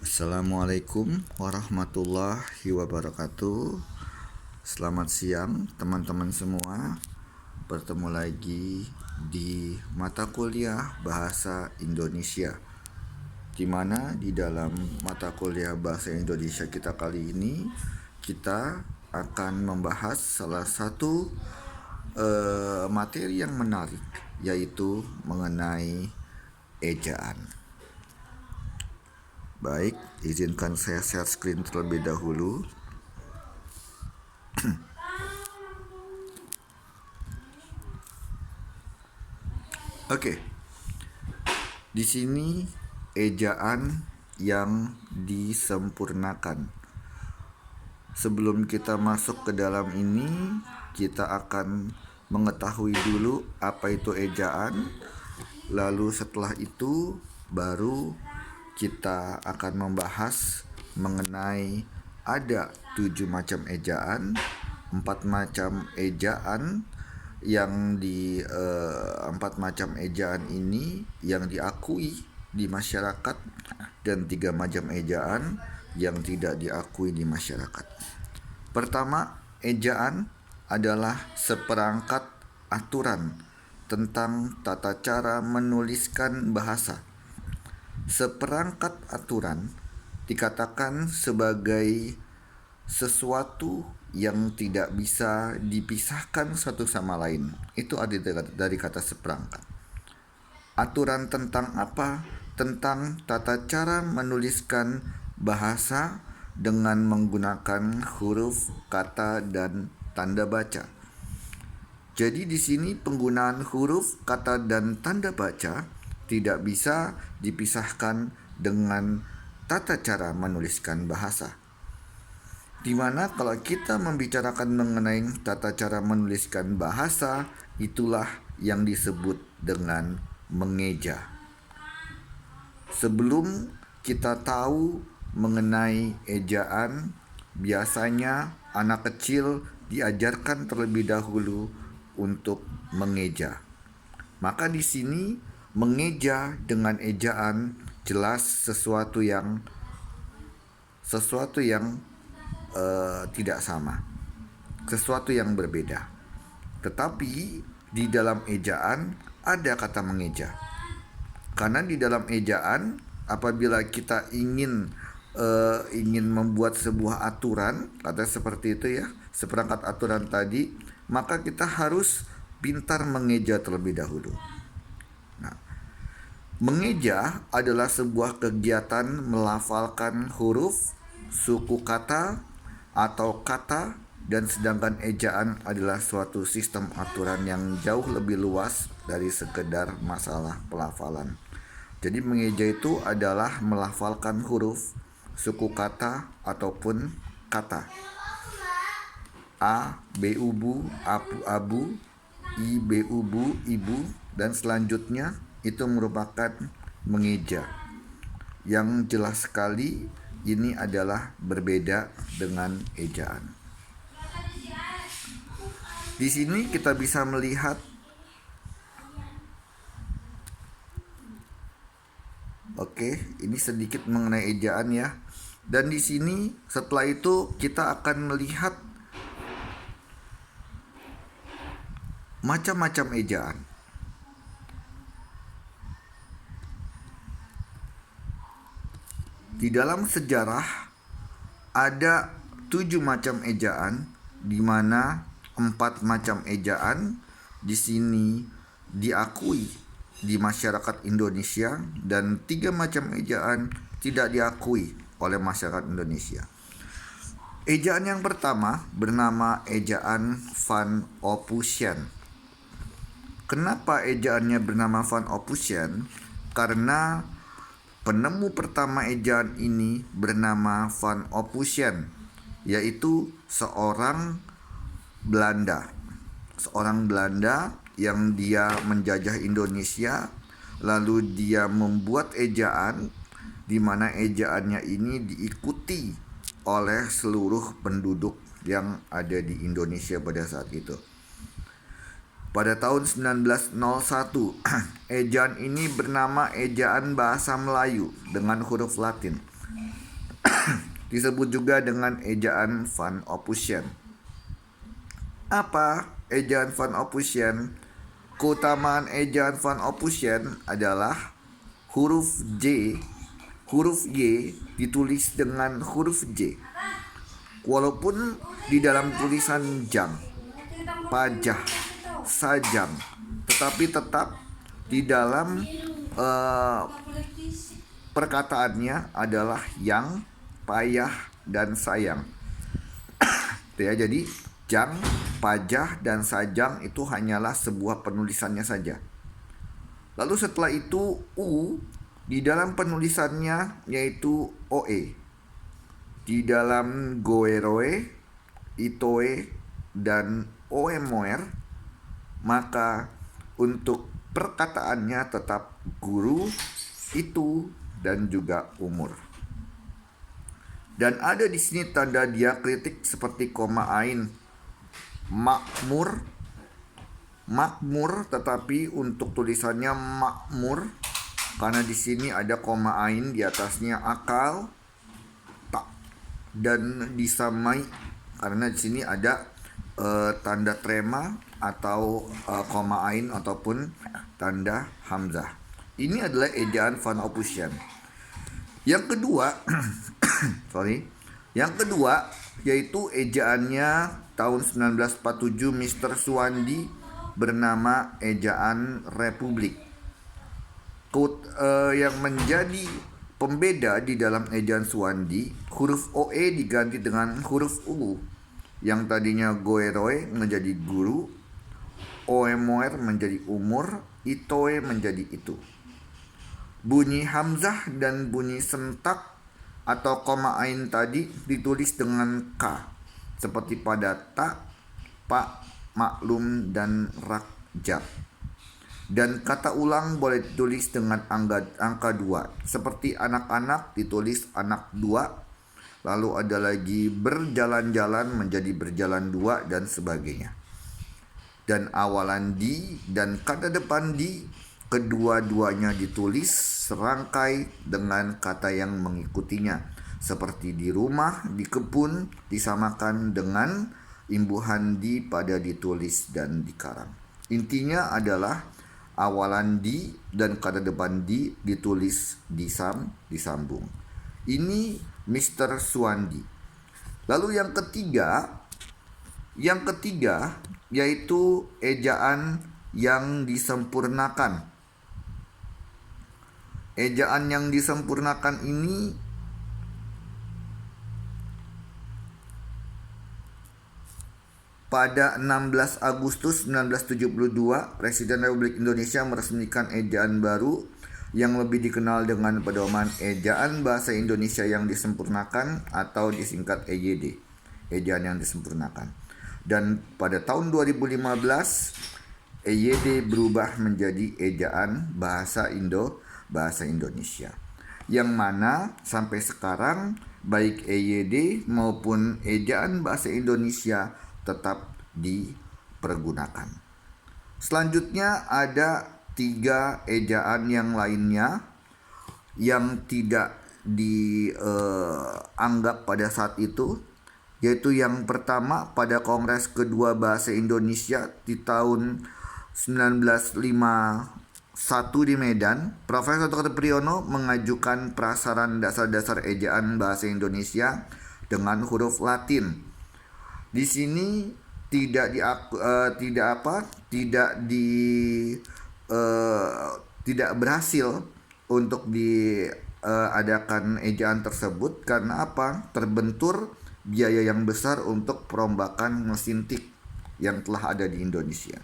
Assalamualaikum warahmatullahi wabarakatuh. Selamat siang teman-teman semua. Bertemu lagi di mata kuliah Bahasa Indonesia, di mana di dalam mata kuliah Bahasa Indonesia kita kali ini kita akan membahas salah satu materi yang menarik, yaitu mengenai ejaan. Baik, izinkan saya share screen terlebih dahulu. Oke. Di sini ejaan yang disempurnakan. Sebelum kita masuk ke dalam ini, kita akan mengetahui dulu apa itu ejaan. Lalu setelah itu baru kita akan membahas mengenai ada 7 macam ejaan, 4 macam ejaan yang di 4 macam ejaan ini yang diakui di masyarakat, dan 3 macam ejaan yang tidak diakui di masyarakat. Pertama, ejaan adalah seperangkat aturan tentang tata cara menuliskan bahasa. Seperangkat aturan dikatakan sebagai sesuatu yang tidak bisa dipisahkan satu sama lain. Itu ada dari kata seperangkat. Aturan tentang apa? Tentang tata cara menuliskan bahasa dengan menggunakan huruf, kata, dan tanda baca. Jadi di sini penggunaan huruf, kata, dan tanda baca tidak bisa dipisahkan dengan tata cara menuliskan bahasa. Dimana kalau kita membicarakan mengenai tata cara menuliskan bahasa, itulah yang disebut dengan mengeja. Sebelum kita tahu mengenai ejaan, biasanya anak kecil diajarkan terlebih dahulu untuk mengeja. Maka di sini mengeja dengan ejaan jelas sesuatu yang tidak sama, sesuatu yang berbeda. Tetapi di dalam ejaan ada kata mengeja. Karena di dalam ejaan, apabila kita ingin membuat sebuah aturan, kata seperti itu ya, seperangkat aturan tadi, maka kita harus pintar mengeja terlebih dahulu. Nah, mengeja adalah sebuah kegiatan melafalkan huruf, suku kata, atau kata, dan sedangkan ejaan adalah suatu sistem aturan yang jauh lebih luas dari sekedar masalah pelafalan. Jadi mengeja itu adalah melafalkan huruf, suku kata, ataupun kata. A, B ubu, apu abu, I, B ubu, ibu, dan selanjutnya itu merupakan mengeja. Yang jelas sekali ini adalah berbeda dengan ejaan. Di sini kita bisa melihat ini sedikit mengenai ejaan ya. Dan di sini setelah itu kita akan melihat macam-macam ejaan. Di dalam sejarah ada 7 macam ejaan, di mana 4 macam ejaan di sini diakui di masyarakat Indonesia dan 3 macam ejaan tidak diakui oleh masyarakat Indonesia. Ejaan yang pertama bernama ejaan Van Ophusian. Kenapa ejaannya bernama Van Ophusian? Karena penemu pertama ejaan ini bernama Van Ophusian, yaitu seorang Belanda yang dia menjajah Indonesia, lalu dia membuat ejaan di mana ejaannya ini diikuti oleh seluruh penduduk yang ada di Indonesia pada saat itu. Pada tahun 1901, ejaan ini bernama ejaan bahasa Melayu dengan huruf Latin. disebut juga dengan ejaan Van Ophusen. Apa ejaan Van Ophusen? Keutamaan ejaan Van Ophusen adalah huruf Y ditulis dengan huruf J. Walaupun di dalam tulisan jang, pajah, sajang, tetapi tetap di dalam perkataannya adalah yang, payah, dan sayang. Ya, jadi jang, pajah, dan sajang itu hanyalah sebuah penulisannya saja. Lalu setelah itu U di dalam penulisannya yaitu OE. Di dalam goeroe, itoe, dan oemoer, maka untuk perkataannya tetap guru, itu, dan juga umur. Dan ada di sini tanda diakritik seperti koma ain, makmur, tetapi untuk tulisannya makmur karena di sini ada koma ain di atasnya akal, tak, dan disamai karena di sini ada tanda trema atau koma ain ataupun tanda hamzah. Ini adalah ejaan Van Ophusen. Yang kedua, Yang kedua yaitu ejaannya tahun 1947 Mr. Suwandi bernama ejaan Republik. Yang menjadi pembeda di dalam ejaan Suwandi, huruf OE diganti dengan huruf U. Yang tadinya goeroe menjadi guru, oemoer menjadi umur, itoe menjadi itu. Bunyi hamzah dan bunyi sentak atau koma ain tadi ditulis dengan K, seperti pada tak, pak, maklum, dan rakjab. Dan kata ulang boleh ditulis dengan angka 2, seperti anak-anak ditulis anak 2, lalu ada lagi berjalan-jalan menjadi berjalan 2, dan sebagainya. Dan awalan di dan kata depan di kedua-duanya ditulis serangkai dengan kata yang mengikutinya, seperti di rumah, di kebun, disamakan dengan imbuhan di pada ditulis dan dikarang. Intinya adalah awalan di dan kata depan di ditulis disambung. Ini Mr. Suwandi. Lalu yang ketiga yaitu ejaan yang disempurnakan. Ejaan yang disempurnakan ini pada 16 Agustus 1972 Presiden Republik Indonesia meresmikan ejaan baru yang lebih dikenal dengan pedoman Ejaan Bahasa Indonesia yang Disempurnakan atau disingkat EYD, ejaan yang disempurnakan. Dan pada tahun 2015 EYD berubah menjadi Ejaan Bahasa Indonesia, yang mana sampai sekarang baik EYD maupun Ejaan Bahasa Indonesia tetap dipergunakan. Selanjutnya ada 3 ejaan yang lainnya yang tidak dianggap pada saat itu, yaitu yang pertama pada Kongres kedua Bahasa Indonesia di tahun 1951 di Medan, Profesor Dr. Priyono mengajukan prasaran dasar-dasar ejaan bahasa Indonesia dengan huruf Latin. Di sini tidak berhasil untuk diadakan ejaan tersebut karena apa? Terbentur biaya yang besar untuk perombakan mesin tik yang telah ada di Indonesia.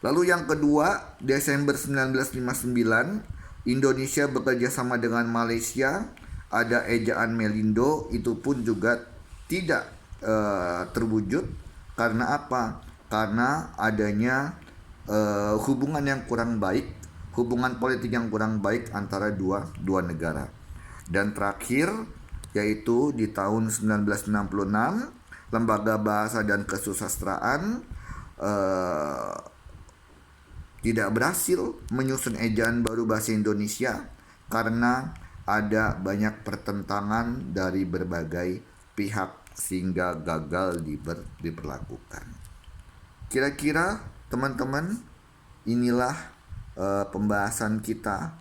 Lalu yang kedua, Desember 1959, Indonesia bekerja sama dengan Malaysia, ada ejaan Melindo, itu pun juga tidak terwujud. Karena apa? Karena adanya hubungan yang kurang baik, hubungan politik yang kurang baik antara dua negara. Dan terakhir, yaitu di tahun 1966, Lembaga Bahasa dan Kesusastraan tidak berhasil menyusun ejaan baru bahasa Indonesia karena ada banyak pertentangan dari berbagai pihak sehingga gagal diberlakukan. Kira-kira teman-teman, inilah pembahasan kita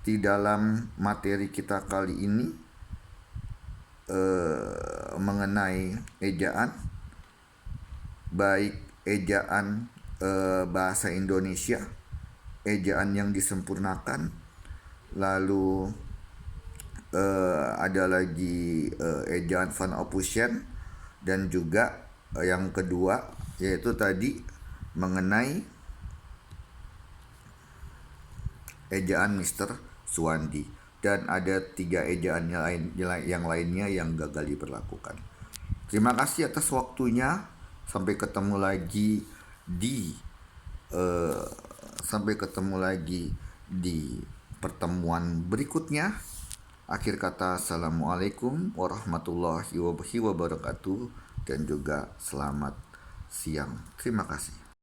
di dalam materi kita kali ini mengenai ejaan, baik ejaan bahasa Indonesia, ejaan yang disempurnakan, lalu ada lagi ejaan Van Ophusen, dan juga yang kedua yaitu tadi mengenai ejaan Mr. Suwandi, dan ada 3 ejaan yang lainnya yang gagal diberlakukan. Terima kasih atas waktunya. Sampai ketemu lagi di pertemuan berikutnya. Akhir kata, assalamualaikum warahmatullahi wabarakatuh, dan juga selamat siang. Terima kasih.